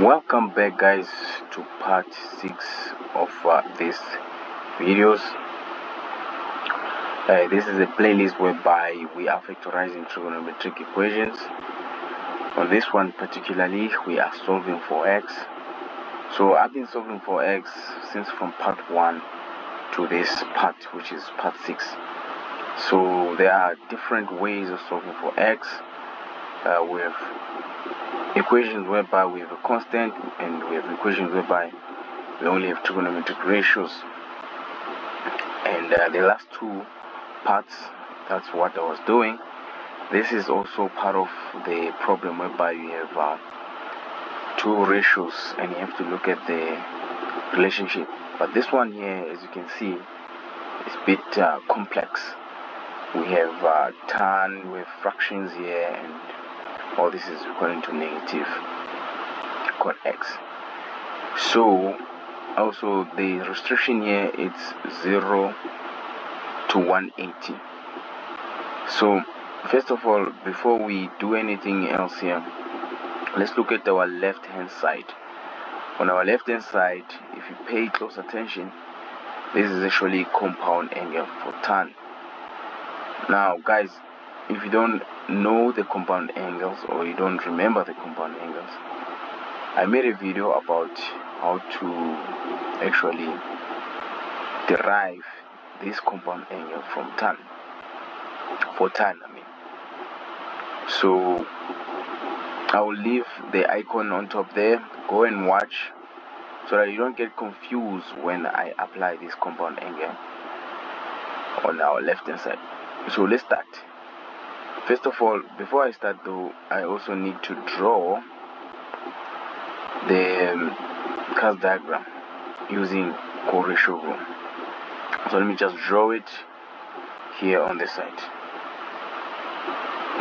Welcome back, guys, to part 6 of this videos. This is a playlist whereby we are factorizing trigonometric equations. On this one particularly, we are solving for x. So I've been solving for x since from part 1 to this part, which is part 6. So there are different ways of solving for x. We have equations whereby we have a constant, and we have equations whereby we only have trigonometric ratios. And the last two parts, that's what I was doing. This is also part of the problem whereby you have two ratios and you have to look at the relationship. But this one here, as you can see, is a bit complex. We have tan, we have fractions here, and all this is equal to negative cot x. So also the restriction here, it's 0 to 180. So first of all, before we do anything else here, let's look at our left hand side. On our left hand side, if you pay close attention, this is actually compound angle for tan. Now guys, if you don't know the compound angles or you don't remember the compound angles, I made a video about how to actually derive this compound angle from tan, for tan I mean. So I will leave the icon on top there. Go and watch so that you don't get confused when I apply this compound angle on our left hand side. So let's start. First of all, before I start though, I also need to draw the cast diagram using co-ratio rule. So let me just draw it here on the side.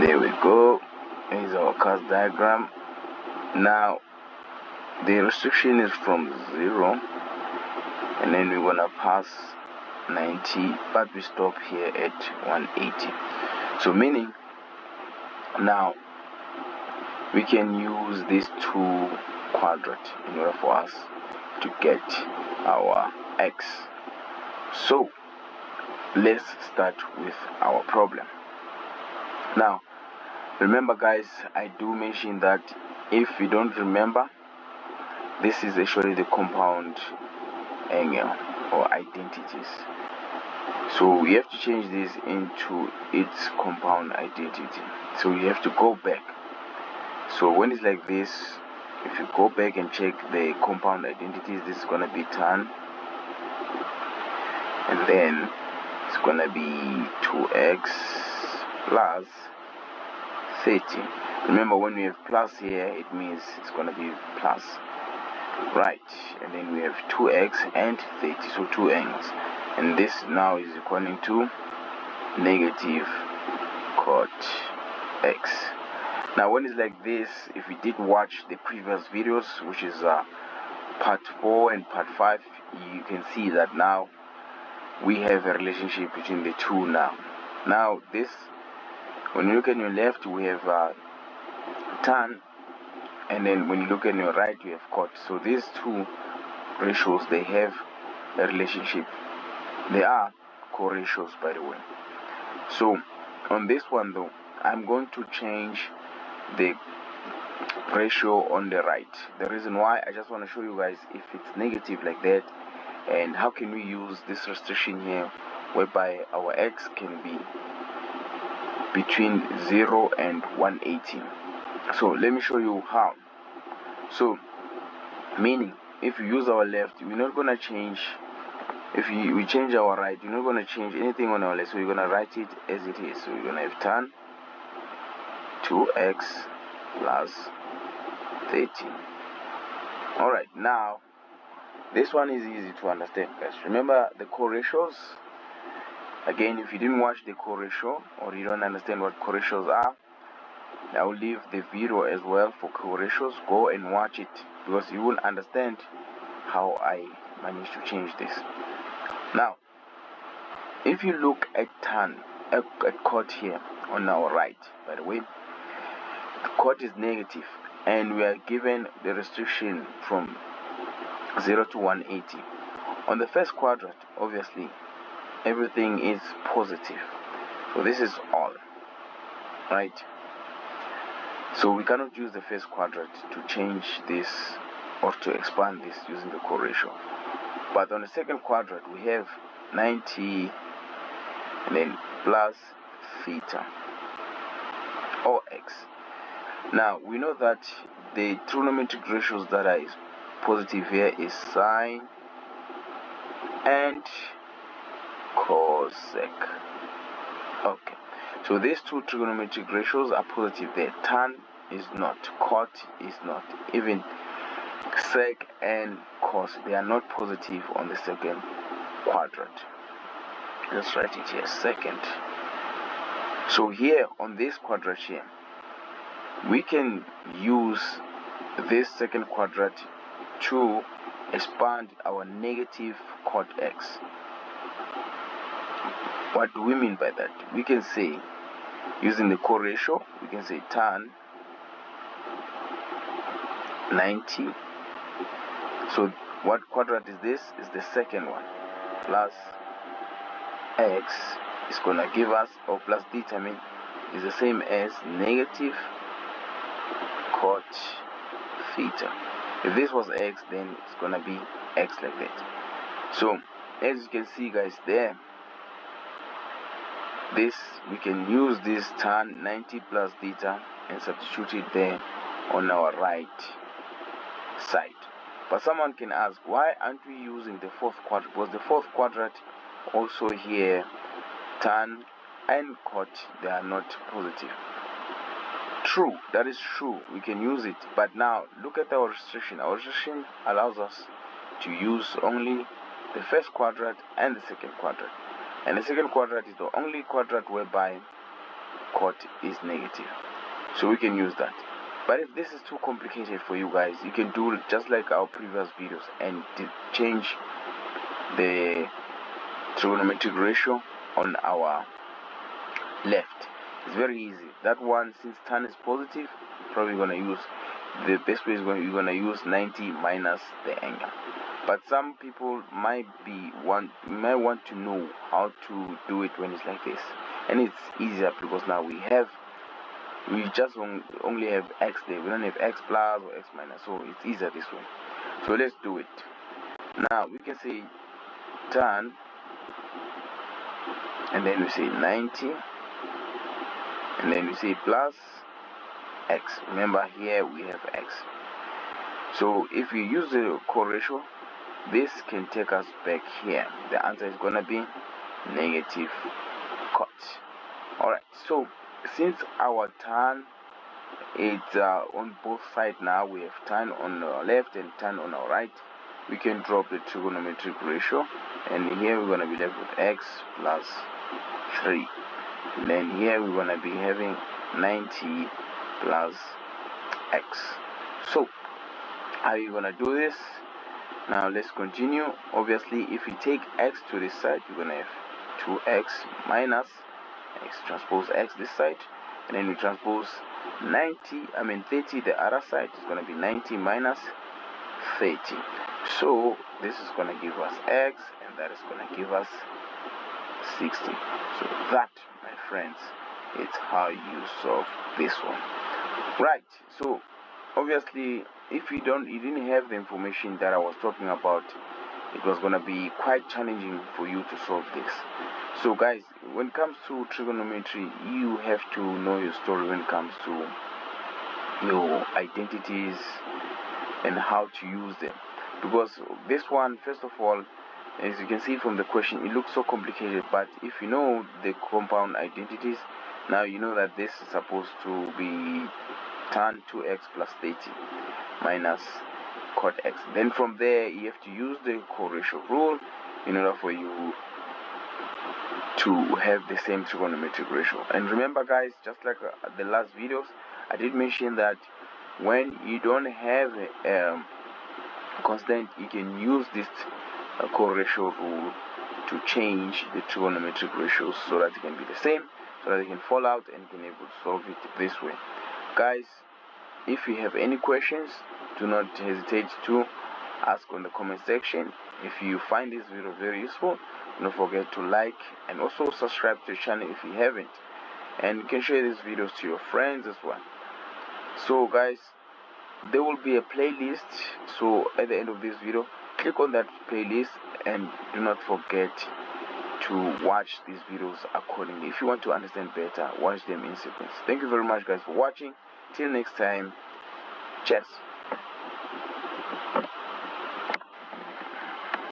There we go. Here's our cast diagram. Now the restriction is from 0, and then we're gonna pass 90, but we stop here at 180. So meaning now we can use these two quadrants in order for us to get our x. So let's start with our problem. Now remember guys, I do mention that if you don't remember, this is actually the compound angle or identities. So we have to change this into its compound identity. So you have to go back. So when it's like this, if you go back and check the compound identities, this is gonna be tan, and then it's gonna be 2x plus 30. Remember, when we have plus here, it means it's gonna be plus, right? And then we have 2x and 30, so two angles, and this now is equaling to negative cot x. Now when it's like this, if you did watch the previous videos, which is part 4 and part 5, you can see that now we have a relationship between the two. Now this, when you look at your left, we have tan, and then when you look at your right, you have cot. So these two ratios, they have a relationship. They are co-ratios, by the way. So on this one though, I'm going to change the ratio on the right. The reason why, I just want to show you guys if it's negative like that, and how can we use this restriction here whereby our x can be between 0 and 180. So let me show you how. So meaning, if you use our left, we're not going to change. If we change our right, we're not going to change anything on our left, so we're going to write it as it is. So we're going to have tan 2x plus 30. Alright, now this one is easy to understand, guys. Remember the co-ratios. Again, if you didn't watch the co-ratio or you don't understand what co-ratios are, I will leave the video as well for co-ratios. Go and watch it, because you will understand how I managed to change this. Now if you look at tan, at cot here on our right, by the way, the cot is negative, and we are given the restriction from 0 to 180. On the first quadrant, obviously everything is positive, so this is all right. So we cannot use the first quadrant to change this or to expand this using the co-ratio. But on the second quadrant we have 90 and then plus theta or x. Now we know that the trigonometric ratios that are positive here is sine and cosec. Okay, so these two trigonometric ratios are positive there. Tan is not, cot is not, even sec and cos, they are not positive on the second quadrant. Let's write it here, second. So here on this quadrant here, we can use this second quadrant to expand our negative cot x. What do we mean by that? We can say, using the co-ratio, we can say tan 90. So what quadrant is this? Is the second one, plus x is gonna give us, or plus theta, is the same as negative cot theta. If this was x, then it's gonna be x like that. So as you can see, guys, there, this, we can use this tan 90 plus theta and substitute it there on our right side. But someone can ask, why aren't we using the fourth quadrant? Was the fourth quadrant also here, tan and cot, they are not positive? True, that is true, we can use it, but now look at our restriction. Our restriction allows us to use only the first quadrant and the second quadrant, and the second quadrant is the only quadrant whereby cot is negative, so we can use that. But if this is too complicated for you guys, you can do just like our previous videos and change the trigonometric ratio on our left. It's very easy. That one, since tan is positive, probably gonna use, the best way is you're gonna use 90 minus the angle. But some people might want to know how to do it when it's like this, and it's easier because now we just only have x there. We don't have x plus or x minus, so it's easier this way. So let's do it. Now we can say tan, and then we say 90, and then we say plus x. Remember, here we have x. So if we use the co-ratio, this can take us back here. The answer is gonna be negative cot. Alright, so since our tan is on both sides, now we have tan on our left and tan on our right, we can drop the trigonometric ratio, and here we're gonna be left with x plus 3. And then here we're gonna be having 90 plus x. So how are you gonna do this? Now let's continue. Obviously, if you take x to this side, you're gonna have 2x minus x transpose x this side, and then we transpose 30 the other side. Is gonna be 90 minus 30. So this is gonna give us x, and that is gonna give us 60. So that, my friends, is how you solve this one. Right, so obviously if you didn't have the information that I was talking about, it was going to be quite challenging for you to solve this. So guys, when it comes to trigonometry, you have to know your story when it comes to your identities and how to use them, because this one, first of all, as you can see from the question, it looks so complicated, but if you know the compound identities, now you know that this is supposed to be tan 2x plus 30 minus cot x. Then from there you have to use the co-ratio rule in order for you to have the same trigonometric ratio. And remember guys, just like the last videos, I did mention that when you don't have a constant, you can use this co-ratio rule to change the trigonometric ratios so that it can be the same, so that they can fall out and you can able to solve it this way. Guys, if you have any questions, do not hesitate to ask on the comment section. If you find this video very useful, don't forget to like and also subscribe to the channel if you haven't, and you can share these videos to your friends as well. So guys, there will be a playlist, so at the end of this video, click on that playlist and do not forget to watch these videos accordingly. If you want to understand better, watch them in sequence. Thank you very much guys for watching. Till next time, cheers.